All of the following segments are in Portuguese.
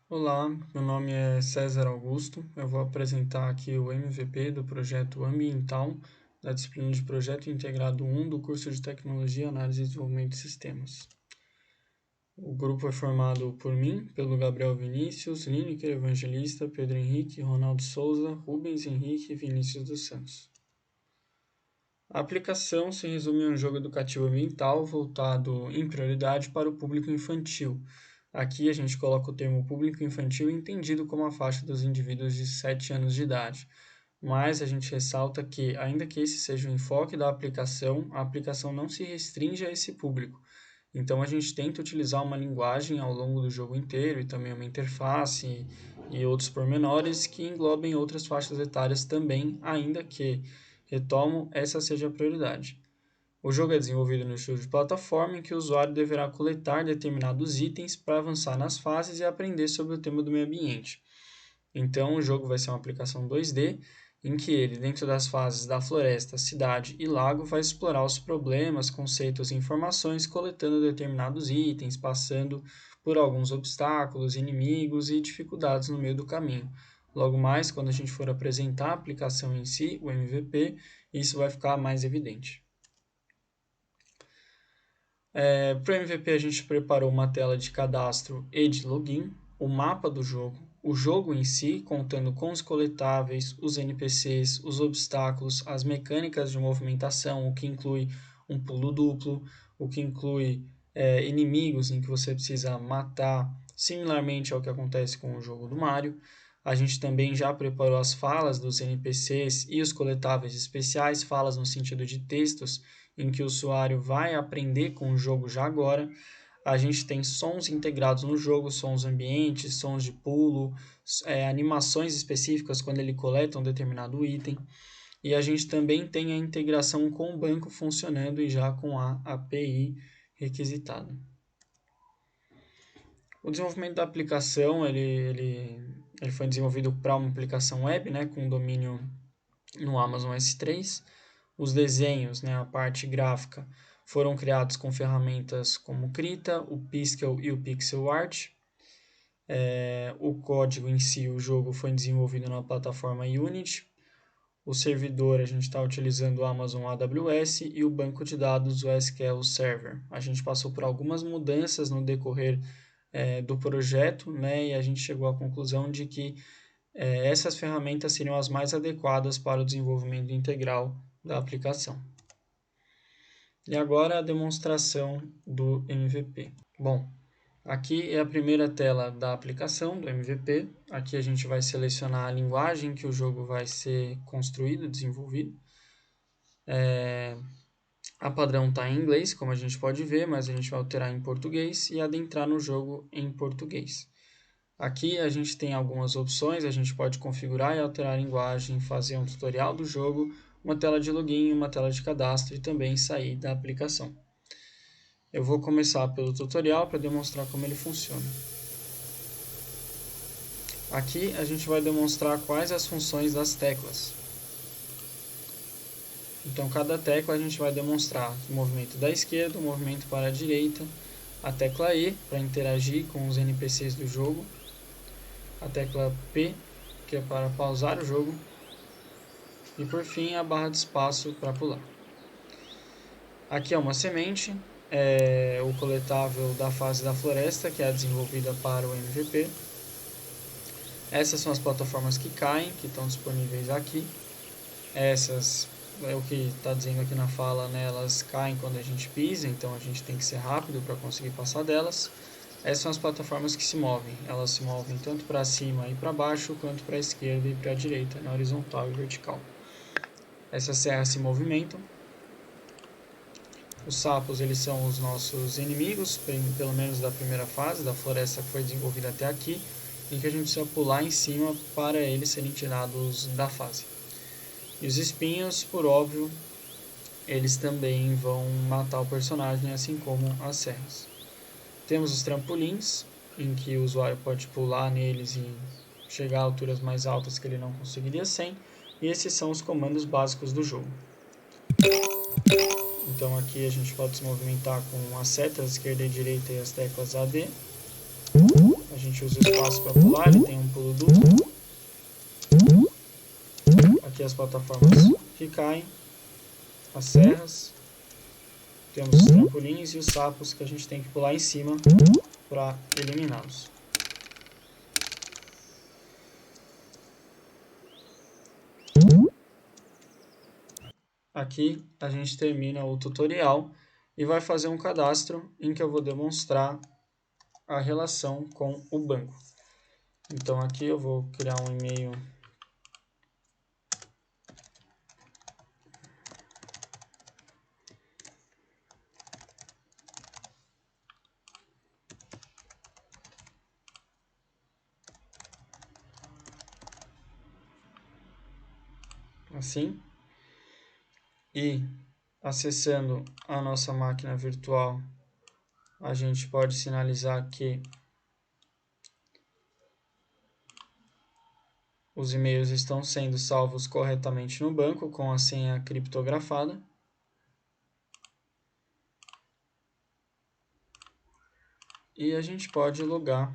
Olá, meu nome é César Augusto. Eu vou apresentar aqui o MVP do projeto Ambiental da disciplina de Projeto Integrado 1 do curso de Tecnologia, Análise e Desenvolvimento de Sistemas. O grupo é formado por mim, pelo Gabriel Vinícius, Lineker Evangelista, Pedro Henrique, Ronaldo Souza, Rubens Henrique e Vinícius dos Santos. A aplicação se resume a um jogo educativo ambiental voltado em prioridade para o público infantil. Aqui a gente coloca o termo público infantil entendido como a faixa dos indivíduos de 7 anos de idade. Mas a gente ressalta que, ainda que esse seja o enfoque da aplicação, a aplicação não se restringe a esse público. Então a gente tenta utilizar uma linguagem ao longo do jogo inteiro e também uma interface e outros pormenores que englobem outras faixas etárias também, ainda que, retomo, essa seja a prioridade. O jogo é desenvolvido no estilo de plataforma em que o usuário deverá coletar determinados itens para avançar nas fases e aprender sobre o tema do meio ambiente. Então, o jogo vai ser uma aplicação 2D, em que ele, dentro das fases da floresta, cidade e lago, vai explorar os problemas, conceitos e informações, coletando determinados itens, passando por alguns obstáculos, inimigos e dificuldades no meio do caminho. Logo mais, quando a gente for apresentar a aplicação em si, o MVP, isso vai ficar mais evidente. Para o MVP, a gente preparou uma tela de cadastro e de login, o mapa do jogo, o jogo em si, contando com os coletáveis, os NPCs, os obstáculos, as mecânicas de movimentação, o que inclui um pulo duplo, o que inclui inimigos em que você precisa matar, similarmente ao que acontece com o jogo do Mario. A gente também já preparou as falas dos NPCs e os coletáveis especiais, falas no sentido de textos, em que o usuário vai aprender com o jogo já agora. A gente tem sons integrados no jogo, sons ambientes, sons de pulo, animações específicas quando ele coleta um determinado item. E a gente também tem a integração com o banco funcionando e já com a API requisitada. O desenvolvimento da aplicação ele foi desenvolvido para uma aplicação web, né, com domínio no Amazon S3. Os desenhos, né, a parte gráfica, foram criados com ferramentas como Krita, o Piskel e o Pixel Art. O código em si, o jogo, foi desenvolvido na plataforma Unity. O servidor, a gente está utilizando o Amazon AWS e o banco de dados, o SQL Server. A gente passou por algumas mudanças no decorrer do projeto, né, e a gente chegou à conclusão de que essas ferramentas seriam as mais adequadas para o desenvolvimento integral da aplicação. E agora a demonstração do MVP. Bom, aqui é a primeira tela da aplicação do MVP. Aqui a gente vai selecionar a linguagem que o jogo vai ser construído, desenvolvido. A padrão está em inglês, como a gente pode ver, mas a gente vai alterar em português e adentrar no jogo em português. Aqui a gente tem algumas opções, a gente pode configurar e alterar a linguagem, fazer um tutorial do jogo, uma tela de login, uma tela de cadastro e também sair da aplicação. Eu vou começar pelo tutorial para demonstrar como ele funciona. Aqui a gente vai demonstrar quais as funções das teclas. Então, cada tecla a gente vai demonstrar o movimento da esquerda, o movimento para a direita, a tecla E para interagir com os NPCs do jogo, a tecla P, que é para pausar o jogo, e por fim a barra de espaço para pular. Aqui é uma semente, o coletável da fase da floresta, que é desenvolvida para o MVP. Essas são as plataformas que caem, que estão disponíveis aqui. Essas, é o que está dizendo aqui na fala, né, elas caem quando a gente pisa, então a gente tem que ser rápido para conseguir passar delas. Essas são as plataformas que se movem. Elas se movem tanto para cima e para baixo, quanto para a esquerda e para a direita, na horizontal e vertical. Essas serras se movimentam. Os sapos, eles são os nossos inimigos, pelo menos da primeira fase, da floresta que foi desenvolvida até aqui, em que a gente precisa pular em cima para eles serem tirados da fase. E os espinhos, por óbvio, eles também vão matar o personagem, assim como as serras. Temos os trampolins, em que o usuário pode pular neles e chegar a alturas mais altas que ele não conseguiria sem. E esses são os comandos básicos do jogo. Então aqui a gente pode se movimentar com as setas esquerda e direita e as teclas AD. A gente usa o espaço para pular, ele tem um pulo duplo. Aqui as plataformas que caem, as serras, temos os trampolins e os sapos que a gente tem que pular em cima para eliminá-los. Aqui a gente termina o tutorial e vai fazer um cadastro em que eu vou demonstrar a relação com o banco. Então aqui eu vou criar um e-mail assim, e acessando a nossa máquina virtual, a gente pode sinalizar que os e-mails estão sendo salvos corretamente no banco com a senha criptografada. E a gente pode logar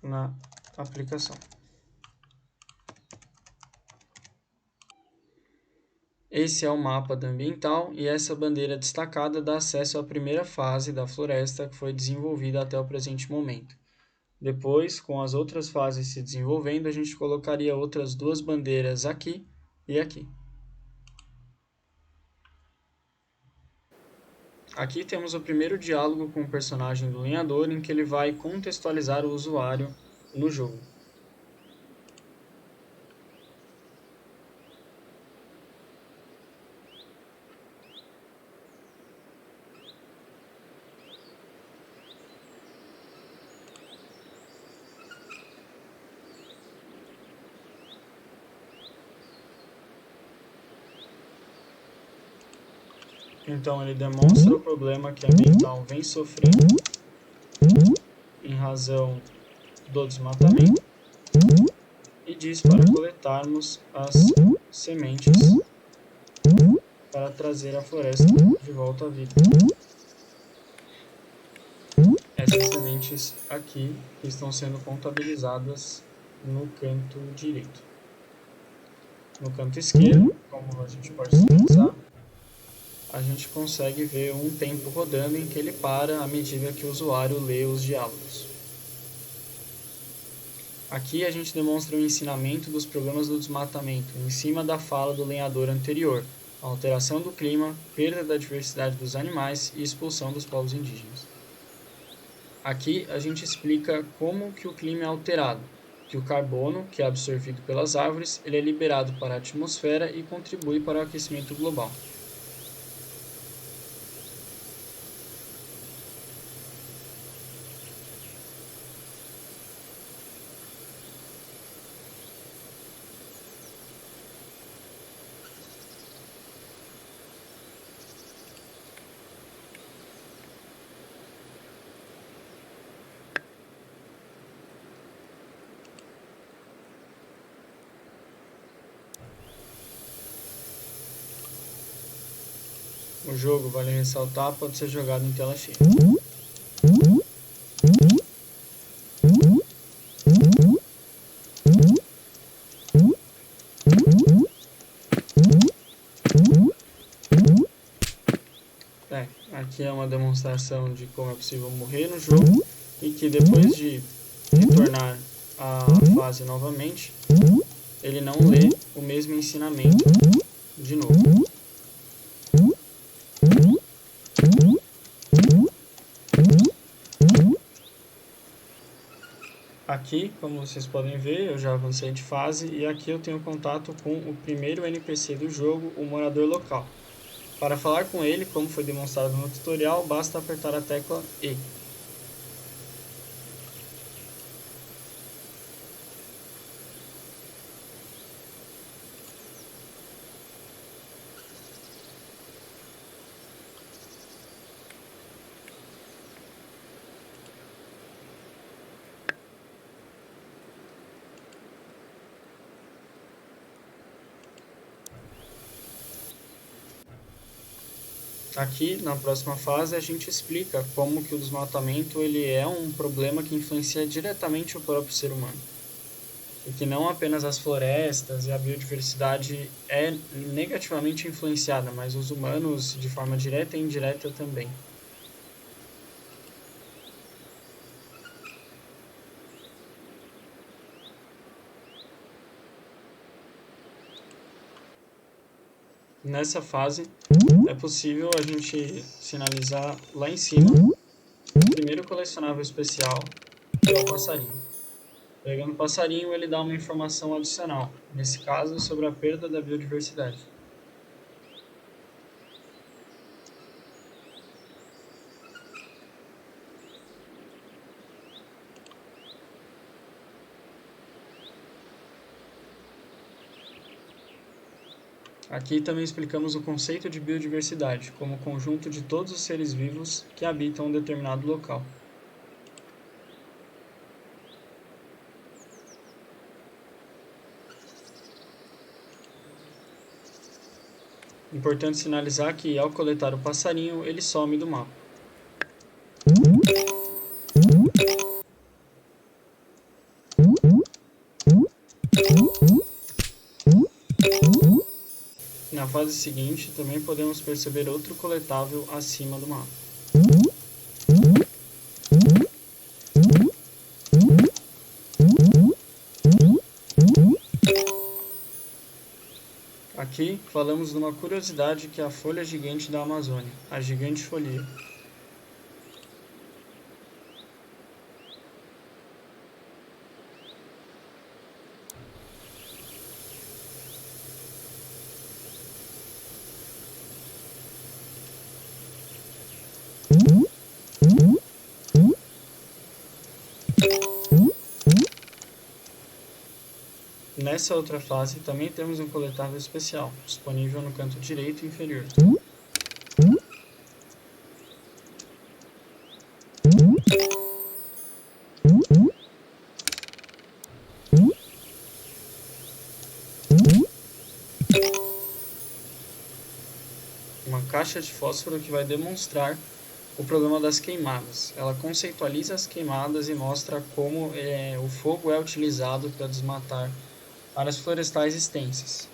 na aplicação. Esse é o mapa da ambiental e essa bandeira destacada dá acesso à primeira fase da floresta que foi desenvolvida até o presente momento. Depois, com as outras fases se desenvolvendo, a gente colocaria outras duas bandeiras aqui e aqui. Aqui temos o primeiro diálogo com o personagem do lenhador, em que ele vai contextualizar o usuário no jogo. Então ele demonstra o problema que a ambiental vem sofrendo em razão do desmatamento e diz para coletarmos as sementes para trazer a floresta de volta à vida. Essas sementes aqui estão sendo contabilizadas no canto direito. No canto esquerdo, como a gente pode visualizar, a gente consegue ver um tempo rodando em que ele para à medida que o usuário lê os diálogos. Aqui a gente demonstra o ensinamento dos problemas do desmatamento, em cima da fala do lenhador anterior, a alteração do clima, perda da diversidade dos animais e expulsão dos povos indígenas. Aqui a gente explica como que o clima é alterado, que o carbono, que é absorvido pelas árvores, ele é liberado para a atmosfera e contribui para o aquecimento global. O jogo, vale ressaltar, pode ser jogado em tela cheia. Aqui é uma demonstração de como é possível morrer no jogo e que depois de retornar à fase novamente, ele não lê o mesmo ensinamento de novo. Aqui, como vocês podem ver, eu já avancei de fase e aqui eu tenho contato com o primeiro NPC do jogo, o morador local. Para falar com ele, como foi demonstrado no tutorial, basta apertar a tecla E. Aqui, na próxima fase, a gente explica como que o desmatamento ele é um problema que influencia diretamente o próprio ser humano. E que não apenas as florestas e a biodiversidade é negativamente influenciada, mas os humanos de forma direta e indireta também. Nessa fase, é possível a gente sinalizar lá em cima o primeiro colecionável especial, que é o passarinho. Pegando o passarinho, ele dá uma informação adicional, nesse caso sobre a perda da biodiversidade. Aqui também explicamos o conceito de biodiversidade, como o conjunto de todos os seres vivos que habitam um determinado local. Importante sinalizar que, ao coletar o passarinho, ele some do mapa. Na fase seguinte, também podemos perceber outro coletável acima do mapa. Aqui falamos de uma curiosidade que é a folha gigante da Amazônia, a gigante folha. Nessa outra fase, também temos um coletável especial, disponível no canto direito inferior. Uma caixa de fósforo que vai demonstrar o problema das queimadas. Ela conceitualiza as queimadas e mostra como o fogo é utilizado para desmatar áreas florestais extensas.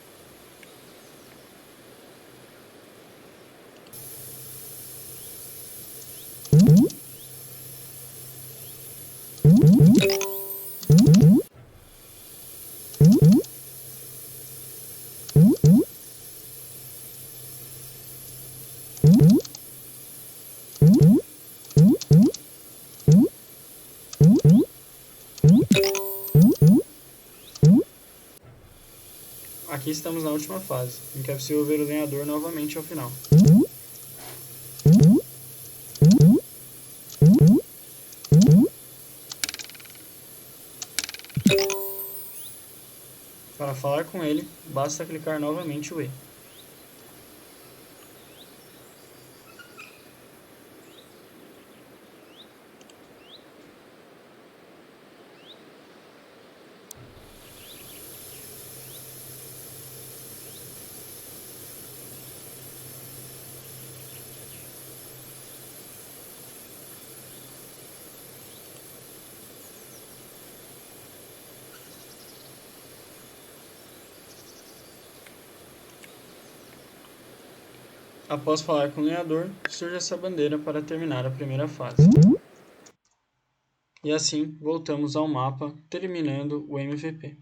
Aqui estamos na última fase, em que é possível ver o lenhador novamente ao final. Para falar com ele, basta clicar novamente o E. Após falar com o lenhador, surge essa bandeira para terminar a primeira fase. E assim, voltamos ao mapa, terminando o MVP.